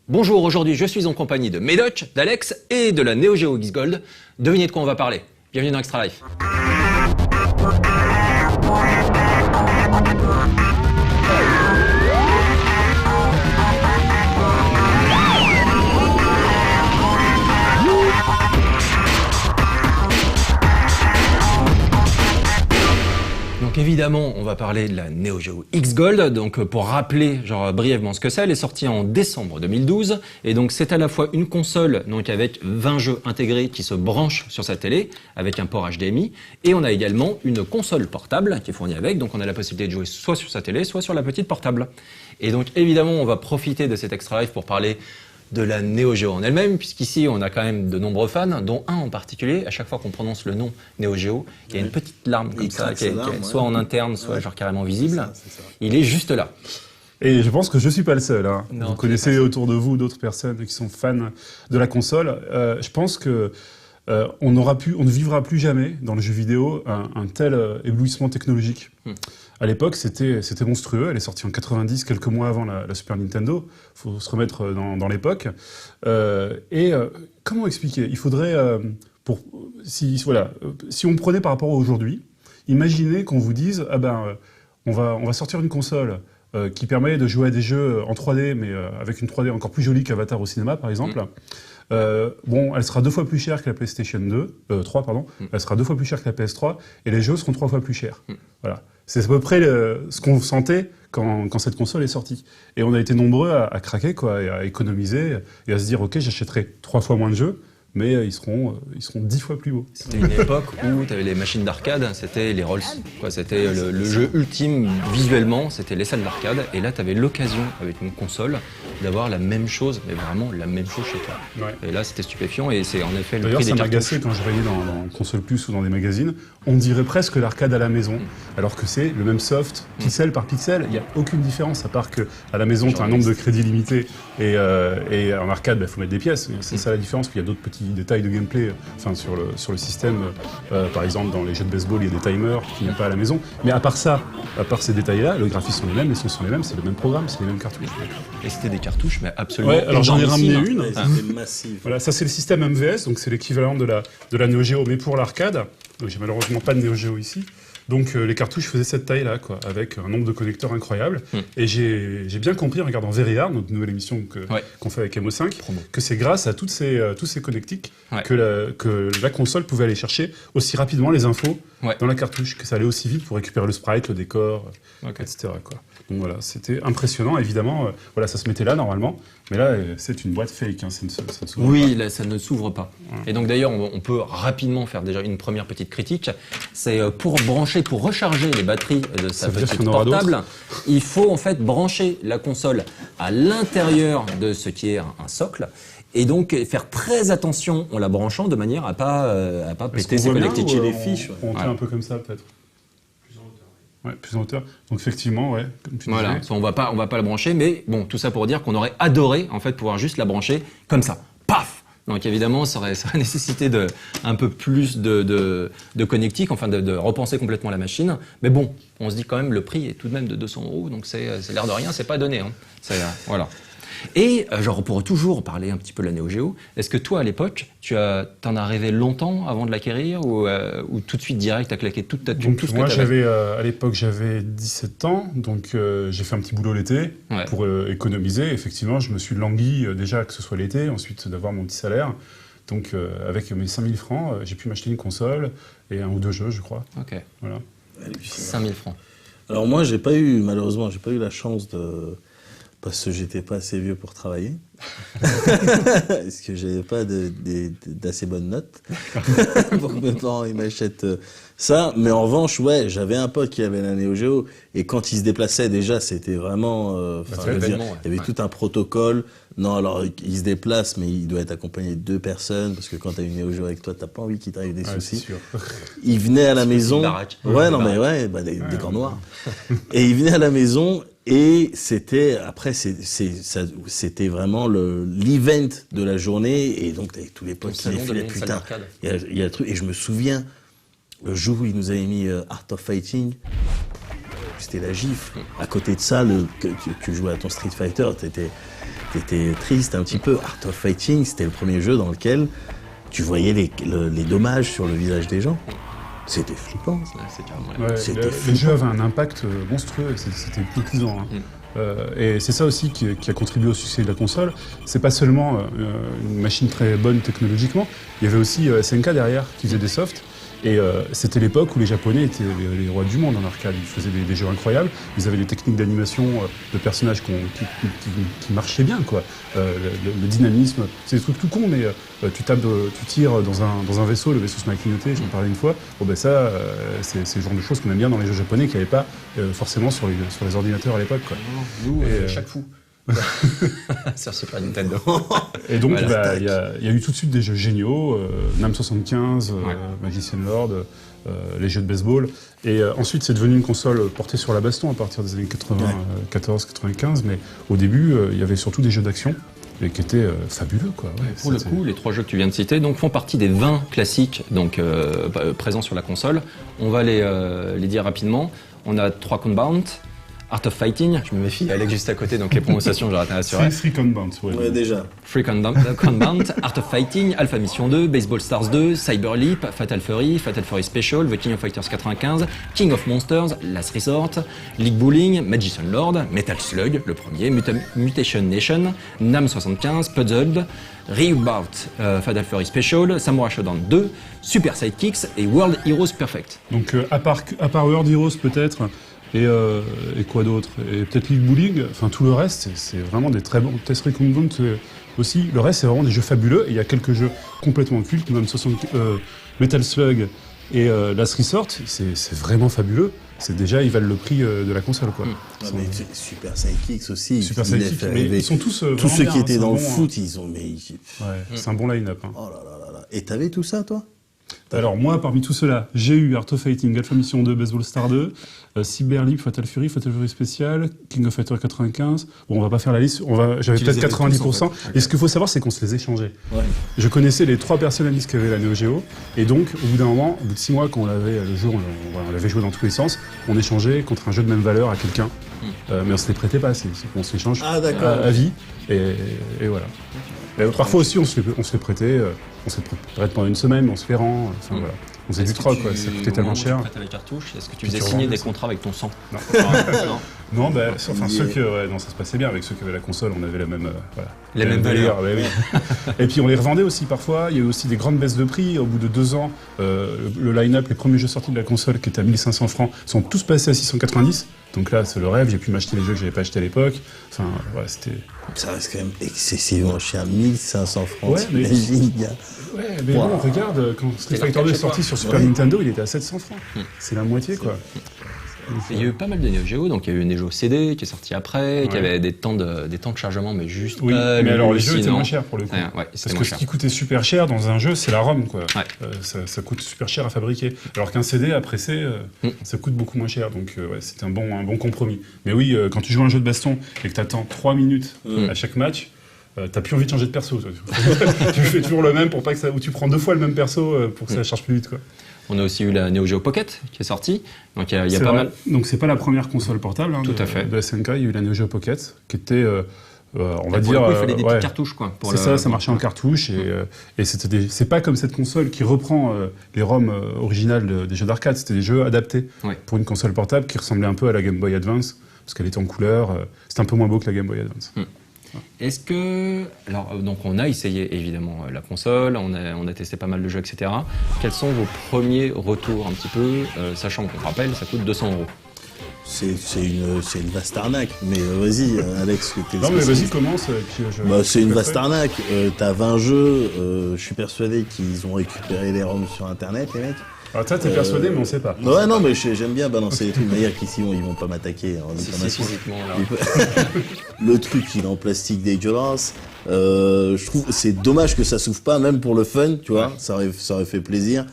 Bonjour, aujourd'hui je suis en compagnie de Medoc, d'Alex et de la Neo Geo X Gold. Devinez de quoi on va parler. Bienvenue dans Extra Life. Donc évidemment, on va parler de la Neo Geo X Gold. Donc pour rappeler brièvement ce que c'est, elle est sortie en décembre 2012 et donc c'est à la fois une console donc avec 20 jeux intégrés qui se branchent sur sa télé avec un port HDMI et on a également une console portable qui est fournie avec. Donc on a la possibilité de jouer soit sur sa télé, soit sur la petite portable. Et donc évidemment, on va profiter de cet Extra Life pour parler de la Neo Geo en elle-même, puisqu'ici on a quand même de nombreux fans, dont un en particulier. À chaque fois qu'on prononce le nom Neo Geo, il y a une petite larme comme ça, qui est soit en interne, soit genre carrément visible. C'est ça. Il est juste là. Et je pense que je suis pas le seul. Hein. Non, vous connaissez autour de vous d'autres personnes qui sont fans de la console. Je pense que on ne vivra plus jamais dans le jeu vidéo un tel éblouissement technologique. À l'époque, c'était monstrueux. Elle est sortie en 90, quelques mois avant la Super Nintendo. Faut se remettre dans l'époque. Comment expliquer? Il faudrait, si on prenait par rapport à aujourd'hui, imaginez qu'on vous dise, on va sortir une console qui permet de jouer à des jeux en 3D, mais avec une 3D encore plus jolie qu'Avatar au cinéma, par exemple. Elle sera 2 fois plus chère que la PlayStation 3, pardon. Elle sera 2 fois plus chère que la PS3, et les jeux seront 3 fois plus chers. Voilà. C'est à peu près ce qu'on sentait quand cette console est sortie. Et on a été nombreux à craquer, quoi, et à économiser, et à se dire, ok, j'achèterai 3 fois moins de jeux, mais ils seront 10 fois plus beaux. C'était une époque où tu avais les machines d'arcade, c'était les Rolls. C'était le jeu ultime visuellement, c'était les salles d'arcade. Et là, tu avais l'occasion, avec une console, d'avoir la même chose, mais vraiment la même chose chez toi. Ouais. Et là, c'était stupéfiant et c'est en effet le prix des cartouches. D'ailleurs, ça m'a agacé quand je voyais dans Console Plus ou dans des magazines, on dirait presque l'arcade à la maison, alors que c'est le même soft, pixel par pixel. Il n'y a aucune différence, à part qu'à la maison, tu as un nombre de crédits limité et en arcade, il faut mettre des pièces. C'est ça la différence, qu'il y a d'autres petits détails de gameplay sur le système. Par exemple, dans les jeux de baseball, il y a des timers qu'il n'y a pas à la maison. Mais à part ça, à part ces détails-là, le graphisme sont les mêmes, les sons sont les mêmes, c'est le même programme, c'est les mêmes cartouches. Et c'était des cartouches, mais absolument. Ouais, alors j'en ai ramené une. C'était massif. Voilà, ça c'est le système MVS, donc c'est l'équivalent de la Neo Geo, mais pour l'arcade. Donc j'ai malheureusement pas de Neo Geo ici. Donc les cartouches faisaient cette taille-là, quoi, avec un nombre de connecteurs incroyable. Et j'ai bien compris en regardant Very Hard, notre nouvelle émission qu'on fait avec MO5, que c'est grâce à tous ces connectiques que la console pouvait aller chercher aussi rapidement les infos dans la cartouche, que ça allait aussi vite pour récupérer le sprite, le décor, etc. Quoi. Donc voilà, c'était impressionnant, évidemment. Ça se mettait là normalement, mais là c'est une boîte fake, hein, ça ne s'ouvre pas. Là, ça ne s'ouvre pas. Et donc d'ailleurs, on peut rapidement faire déjà une première petite critique. C'est pour recharger les batteries de sa petite portable, il faut en fait brancher la console à l'intérieur de ce qui est un socle. Et donc faire très attention en la branchant de manière à pas péter ses connectiques. Les fiches. On tient un peu comme ça peut-être. Plus en hauteur. Donc effectivement, comme tu disais. On va pas la brancher, mais bon, tout ça pour dire qu'on aurait adoré en fait pouvoir juste la brancher comme ça. Paf. Donc évidemment, ça aurait nécessité un peu plus de connectique, enfin de repenser complètement la machine. Mais bon, on se dit quand même le prix est tout de même de 200 €, donc c'est l'air de rien, c'est pas donné. Hein. Voilà. Et pour toujours parler un petit peu de la Neo Geo, est-ce que toi à l'époque, t'en as rêvé longtemps avant de l'acquérir ou tout de suite direct t'as claqué toute ta thune? Moi à l'époque j'avais 17 ans, donc j'ai fait un petit boulot l'été pour économiser. Effectivement, je me suis langui déjà que ce soit l'été, ensuite d'avoir mon petit salaire. Donc avec mes 5000 francs, j'ai pu m'acheter une console et 1 ou 2 jeux, je crois. Ok. Voilà. 5000 francs. Alors moi, malheureusement, j'ai pas eu la chance parce que j'étais pas assez vieux pour travailler. Parce que j'avais pas d'assez bonnes notes pour que mes parents ils m'achètent ça. Mais en revanche, j'avais un pote qui avait la Neo Geo et quand il se déplaçait déjà, c'était vraiment... il y avait tout un protocole. Non, alors il se déplace, mais il doit être accompagné de 2 personnes parce que quand t'as une Neo Geo avec toi, t'as pas envie qu'il t'arrive des soucis. Sûr. Il venait à la maison... des gants noirs. Et il venait à la maison... Et c'était vraiment l'event de la journée. Et donc, t'avais tous les potes qui défilaient, putain. Il y a le truc. Et je me souviens, le jour où ils nous avaient mis Art of Fighting, c'était la gifle. À côté de ça, que tu jouais à ton Street Fighter, t'étais triste un petit peu. Art of Fighting, c'était le premier jeu dans lequel tu voyais les dommages sur le visage des gens. C'était flippant. C'est carrément... Le jeu avait un impact monstrueux, c'était hypnotisant. Hein. Et c'est ça aussi qui a contribué au succès de la console. C'est pas seulement une machine très bonne technologiquement, il y avait aussi SNK derrière qui faisait des softs. Et c'était l'époque où les Japonais étaient les rois du monde en arcade. Ils faisaient des jeux incroyables. Ils avaient des techniques d'animation de personnages qui marchaient bien, quoi. Le dynamisme, c'est des trucs tout cons, mais tu tires dans un vaisseau, le vaisseau se met à clignoter, j'en parlais une fois. Bon ben ça, c'est le genre de choses qu'on aime bien dans les jeux japonais qu'il n'y avait pas forcément sur les ordinateurs à l'époque, quoi. Nous, chaque fou. Sur Super Nintendo. Et donc, il y a eu tout de suite des jeux géniaux, NAM 75, Magician Lord, les jeux de baseball. Et ensuite, c'est devenu une console portée sur la baston à partir des années 94-95. Mais au début, il y avait surtout des jeux d'action. Et qui étaient fabuleux, quoi. Ouais, pour le coup, les 3 jeux que tu viens de citer donc, font partie des 20 classiques donc, présents sur la console. On va les dire rapidement. On a 3 Countbound, Art of Fighting, je me méfie, Alex juste à côté, donc les prononciations, j'ai raté à assurer. Free Countbound, ouais, déjà. Free Countbound, Art of Fighting, Alpha Mission 2, Baseball Stars 2, Cyber Leap, Fatal Fury Special, The King of Fighters 95, King of Monsters, Last Resort, League Bowling, Magician Lord, Metal Slug, le premier, Mutation Nation, NAM 75, Puzzled, Reboot, Fatal Fury Special, Samurai Shodown 2, Super Sidekicks et World Heroes Perfect. Donc à part World Heroes peut-être, et quoi d'autre? Et peut-être League Bowling, enfin tout le reste, c'est vraiment des très bons. Test Recombound aussi, le reste c'est vraiment des jeux fabuleux, et il y a quelques jeux complètement cultes, même Metal Slug et Last Resort, c'est vraiment fabuleux. C'est déjà, ils valent le prix de la console, quoi. Mais Super Sidekicks aussi. Super Sidekicks, mais ils sont tous ceux bien, qui étaient dans le bon, foot, ils ont... c'est un bon line-up. Hein. Oh là là là là. Et t'avais tout ça, toi? Alors moi, parmi tout cela, j'ai eu Art of Fighting, Alpha Mission 2, Baseball Star 2, Cyber Leap, Fatal Fury Special, King of Fighters 95. Bon, on va pas faire la liste, j'avais peut-être 90%. Tous, en fait. Et ce qu'il faut savoir, c'est qu'on se les échangeait. Ouais. Je connaissais les 3 personnalistes qui avaient la Neo Geo, et donc, au bout d'un moment, au bout de 6 mois, quand on avait le jeu, on l'avait joué dans tous les sens, on échangeait contre un jeu de même valeur à quelqu'un. Mais on se les prêtait pas, on s'échange à vie, et voilà. Parfois aussi, on se les prêtait, on se les prête pendant une semaine, mais on se les rend. Enfin, voilà. On faisait du troc, quoi. Ça coûtait tellement cher. Tu les cartouches, est-ce que tu faisais signer des contrats avec ton sang? Non, enfin, ceux que. Ouais, non, ça se passait bien. Avec ceux qui avaient la console, on avait la même. Les mêmes valeurs. Oui. Et puis on les revendait aussi parfois. Il y a eu aussi des grandes baisses de prix. Au bout de 2 ans, le line-up, les premiers jeux sortis de la console qui étaient à 1500 francs, sont tous passés à 690. Donc là, c'est le rêve. J'ai pu m'acheter les jeux que j'avais pas achetés à l'époque. Enfin, voilà, c'était. Ça reste quand même excessivement cher, 1500 francs. Ouais, mais bon, regarde, quand Street Fighter 2 est sorti sur Super Nintendo, il était à 700 francs. C'est la moitié, quoi. Il y a eu pas mal de Neo Geo, donc il y a eu Neo Geo CD qui est sorti après, qui avait des temps de chargement, mais juste. Oui, mais alors les jeux étaient moins chers pour le coup. Parce que ce qui coûtait super cher dans un jeu, c'est la ROM, quoi. Ça coûte super cher à fabriquer. Alors qu'un CD à presser, ça coûte beaucoup moins cher. Donc c'était un bon compromis. Mais oui, quand tu joues à un jeu de baston et que tu attends 3 minutes à chaque match, t'as plus envie de changer de perso. Tu fais toujours le même pour pas que ça. Ou tu prends 2 fois le même perso pour que ça charge plus vite, quoi. On a aussi eu la Neo Geo Pocket qui est sortie, donc il y a pas mal. Donc c'est pas la première console portable Tout à fait. de SNK, il y a eu la Neo Geo Pocket qui était, on va dire, il fallait des petites cartouches, quoi. C'est ça, ça marchait en cartouche et c'est pas comme cette console qui reprend les ROM originales des jeux d'arcade, c'était des jeux adaptés pour une console portable qui ressemblait un peu à la Game Boy Advance parce qu'elle était en couleur, c'était un peu moins beau que la Game Boy Advance. Est-ce que... Alors, donc on a essayé évidemment la console, on a testé pas mal de jeux, etc. Quels sont vos premiers retours un petit peu, sachant qu'on rappelle, ça coûte 200 €. C'est une vaste arnaque, mais vas-y Alex. Non mais vas-y commence. C'est une vaste arnaque, t'as 20 jeux, je suis persuadé qu'ils ont récupéré les ROM sur internet les mecs. Alors toi t'es persuadé mais on sait pas. Ouais non mais j'aime bien balancer les trucs, mais qu'ici ils vont pas m'attaquer. Physiquement là. Le truc il est en plastique dégueulasse. Je trouve c'est dommage que ça s'ouvre pas même pour le fun, tu vois, ça aurait fait plaisir.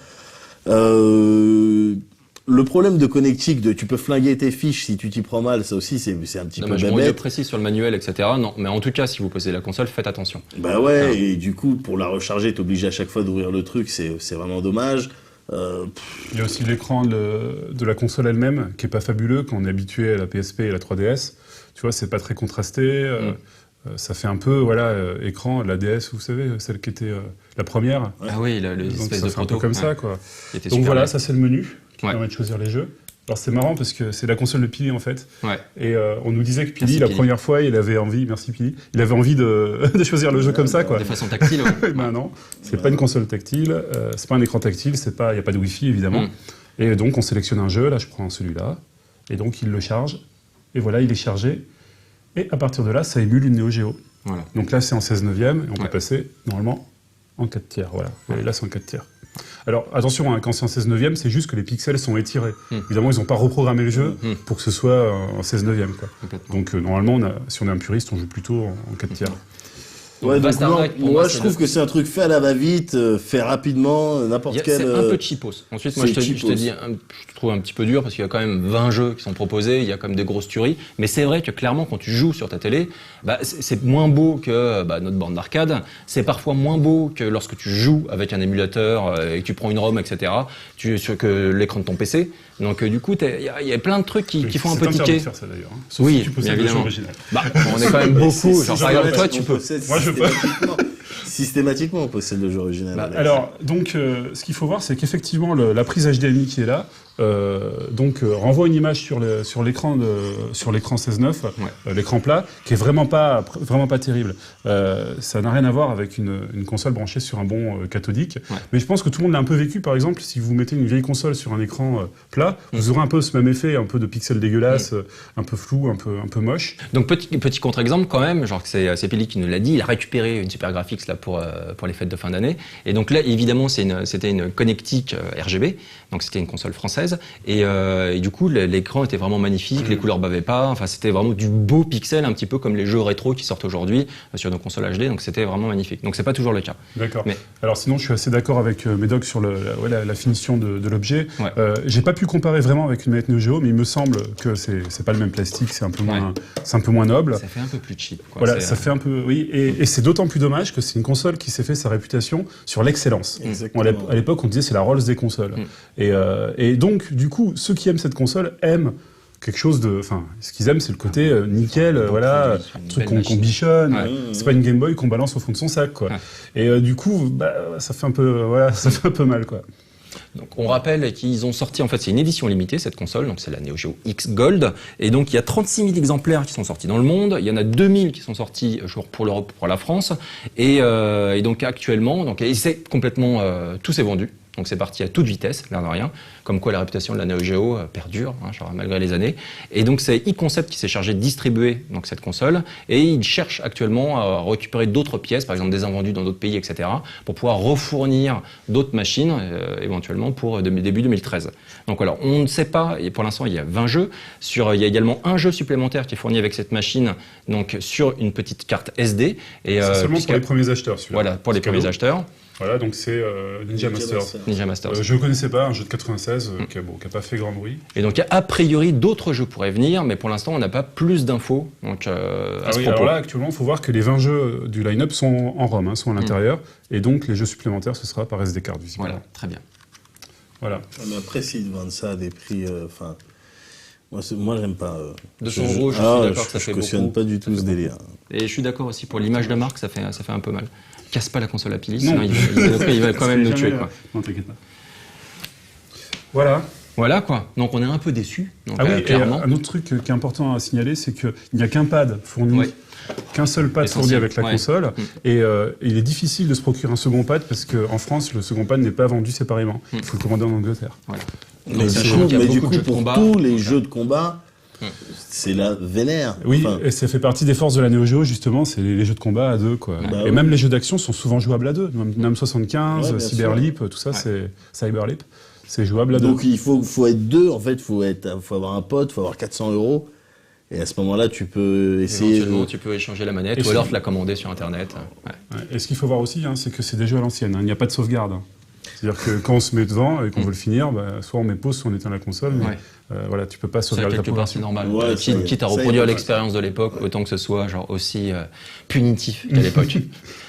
Le problème de connectique, tu peux flinguer tes fiches si tu t'y prends mal, ça aussi c'est un petit peu bête. Je précise sur le manuel, etc. Non, mais en tout cas, si vous posez la console, faites attention. Bah ouais, et du coup, pour la recharger, t'es obligé à chaque fois d'ouvrir le truc, c'est vraiment dommage. Il y a aussi l'écran de la console elle-même, qui est pas fabuleux quand on est habitué à la PSP et la 3DS. Tu vois, c'est pas très contrasté. ça fait un peu, voilà, écran, la DS, vous savez, celle qui était la première. Ah oui, Donc l'espèce ça de fait un proto. peu comme ça, quoi. Qui était Donc super voilà, bien. ça c'est le menu qui Ouais. permet de choisir les jeux. Alors c'est marrant parce que c'est la console de Pili en fait. Ouais. Et on nous disait que Pili, Merci, la Pili. première fois, il avait envie, merci Pili, il avait envie de, de choisir le jeu comme ça, quoi. De façon tactile. Ouais. Ben non, c'est pas une console tactile, c'est pas un écran tactile, il n'y a pas de Wi-Fi évidemment. Mm. Et donc on sélectionne un jeu, là je prends celui-là, et donc il le charge, et voilà, il est chargé. Et à partir de là, ça émule une Neo Geo. Voilà. Donc là c'est en 16/9, et on peut Ouais. passer normalement en 4 tiers, voilà. Et là c'est en 4 tiers. Alors attention, hein, quand c'est en 16/9, c'est juste que les pixels sont étirés. Évidemment, ils n'ont pas reprogrammé le jeu pour que ce soit en 16/9, quoi. Complètement. Donc normalement, si on est un puriste, on joue plutôt en 4 tiers. Ouais, donc Bastard non, Rack, pour moi moi, je c'est trouve le- que c'est un truc fait à la va-vite, fait rapidement, n'importe quel. C'est un peu cheapos. Ensuite, moi, c'est je te cheapos. dis, je trouve un petit peu dur parce qu'il y a quand même 20 jeux qui sont proposés, il y a quand même des grosses tueries. Mais c'est vrai que clairement, quand tu joues sur ta télé, bah, c'est moins beau que notre borne d'arcade. C'est parfois moins beau que lorsque tu joues avec un émulateur et que tu prends une ROM, etc. Que l'écran de ton PC. Donc, du coup, il y a plein de trucs qui font un peu C'est interdit tiquer. de faire ça d'ailleurs. Hein. Sauf Oui, si tu bien possèdes le jeu évidemment. original. Bah, on est quand même beaucoup. Genre, par exemple, toi, tu peux. Moi, je peux. Systématiquement, on possède le jeu original. Bah, Alex. alors, donc, ce qu'il faut voir, c'est qu'effectivement, la prise HDMI qui est là, renvoie une image sur l'écran 16/9, l'écran plat, qui est vraiment pas terrible. Ça n'a rien à voir avec une console branchée sur un bon cathodique. Ouais. Mais je pense que tout le monde l'a un peu vécu. Par exemple, si vous mettez une vieille console sur un écran plat, vous aurez un peu ce même effet, un peu de pixels dégueulasses, un peu flou, un peu moche. Donc petit contre-exemple quand même, genre que c'est Pili qui nous l'a dit, il a récupéré une Super Graphics là pour les fêtes de fin d'année. Et donc là évidemment c'était une connectique RGB, donc c'était une console française et du coup l'écran était vraiment magnifique, les couleurs bavaient pas, enfin c'était vraiment du beau pixel, un petit peu comme les jeux rétro qui sortent aujourd'hui sur nos consoles HD, donc c'était vraiment magnifique. Donc c'est pas toujours le cas. D'accord. Mais- Alors sinon, je suis assez d'accord avec Médoc sur la finition de l'objet. Ouais. J'ai pas pu comparer vraiment avec une manette Neo Geo, mais il me semble que c'est pas le même plastique, c'est un peu moins noble. Ça fait un peu plus cheap. Quoi. Voilà, C'est, ça fait un peu, oui, et c'est d'autant plus dommage que c'est une console qui s'est fait sa réputation sur l'excellence. Exactement. À l'époque, on disait c'est la Rolls des consoles. Et donc, du c'est-à-dire, ceux qui aiment cette console aiment quelque chose de... Enfin, ce qu'ils aiment, c'est le côté nickel, voilà, une truc belle qu'on bichonne. Ouais. C'est pas une Game Boy qu'on balance au fond de son sac, quoi. Ouais. Et du coup, ça fait un peu, ça fait un peu mal, quoi. Donc on rappelle qu'ils ont sorti, en fait c'est une édition limitée cette console, donc c'est la Neo Geo X Gold, et donc il y a 36 000 exemplaires qui sont sortis dans le monde, il y en a 2000 qui sont sortis pour l'Europe, pour la France, et donc actuellement, et c'est complètement, tout s'est vendu. Donc c'est parti à toute vitesse, l'air de rien, comme quoi la réputation de la Neo Geo perdure, genre, malgré les années. Et donc c'est e-Concept qui s'est chargé de distribuer donc, cette console, et il cherche actuellement à récupérer d'autres pièces, par exemple des invendus dans d'autres pays, etc., pour pouvoir refournir d'autres machines, éventuellement pour début 2013. Donc voilà, on ne sait pas, et pour l'instant il y a 20 jeux, il y a également un jeu supplémentaire qui est fourni avec cette machine, donc sur une petite carte SD. Et, C'est seulement pour les premiers acheteurs, celui-là. Voilà, pour les premiers acheteurs. Voilà, donc c'est Ninja Master. Ninja Masters. Je ne connaissais pas, un jeu de 96 qui n'a pas fait grand bruit. Et donc, a priori, d'autres jeux pourraient venir, mais pour l'instant, on n'a pas plus d'infos donc, à ce propos. Alors là, actuellement, il faut voir que les 20 jeux du line-up sont en ROM, sont à l'intérieur, et donc les jeux supplémentaires, ce sera par SD card, visiblement. Voilà, très bien. Voilà. Mais après, s'ils vendent ça à des prix... Moi, j'aime pas... 200 euros, je suis d'accord que ça je fait cautionne beaucoup. pas du tout ce délire. Et je suis d'accord aussi, pour l'image de marque, ça fait un peu mal. Casse pas la console à Pili, sinon il va quand même nous tuer. Quoi. Non, t'inquiète pas. Voilà. Voilà quoi, donc on est un peu déçus, donc, Ah oui, et clairement. un autre truc qui est important à signaler, c'est qu'il n'y a qu'un pad fourni, Ouais. qu'un seul pad fourni Essentiel, avec la ouais. console, et il est difficile de se procurer un second pad parce qu'en France, le second pad n'est pas vendu séparément. Il faut le commander en Angleterre. Voilà. Mais Donc, du sachant coup, qu'il y a beaucoup de jeux de pour combat, tous les donc, jeux de combat, c'est la vénère. Oui, Enfin, et ça fait partie des forces de la Neo Geo, justement, c'est les jeux de combat à deux, quoi. Bah et oui. même les jeux d'action sont souvent jouables à deux. Nam 75, Ouais, bien Cyberleap, tout ça, c'est Cyberleap, c'est jouable à deux. donc il faut être deux, en fait, faut avoir un pote, faut avoir 400 €. Et à ce moment-là, tu peux essayer... éventuellement, tu peux échanger la manette, Et ou alors c'est- te la commander sur Internet. Ouais. Ouais. Et ce qu'il faut voir aussi, c'est que c'est des jeux à l'ancienne, il n'y a pas de sauvegarde. C'est-à-dire que quand on se met devant et qu'on veut le finir, soit on met pause, soit on éteint la console, mais Voilà, tu peux pas Ça, sauvegarder ta quelque part, c'est progression. normal. Ouais, ça y est. Quitte à Ça y est, reproduire on va l'expérience de l'époque, autant que ce soit genre aussi punitif qu'à l'époque.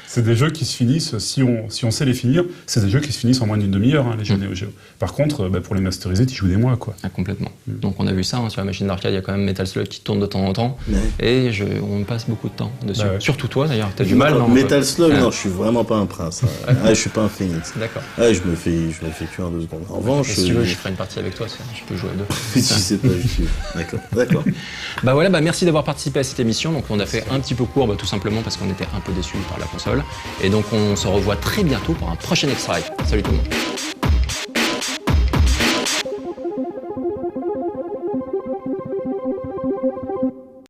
C'est des jeux qui se finissent, si on sait les finir, c'est des jeux qui se finissent en moins d'une demi-heure, hein, les jeux Neo Geo. Par contre, pour les masteriser, tu joues des mois, quoi. Ah, complètement. Donc on a vu ça, hein, sur la machine d'arcade, il y a quand même Metal Slug qui tourne de temps en temps, Ouais. et on passe beaucoup de temps dessus. Bah ouais. Surtout toi d'ailleurs, t'as du mal, non? Metal Slug, Ah. non, je suis vraiment pas un prince. Hein. Je suis pas un phénix. D'accord. Je me fais tuer en 2 secondes. En revanche, Si tu veux, je ferai une partie avec toi, je peux jouer à deux. si c'est pas utile. D'accord. Bah voilà, merci d'avoir participé à cette émission. Donc on a fait un petit peu court, tout simplement parce qu'on était un peu déçus par la console. Et donc on se revoit très bientôt pour un prochain X-Ray. Salut tout le monde.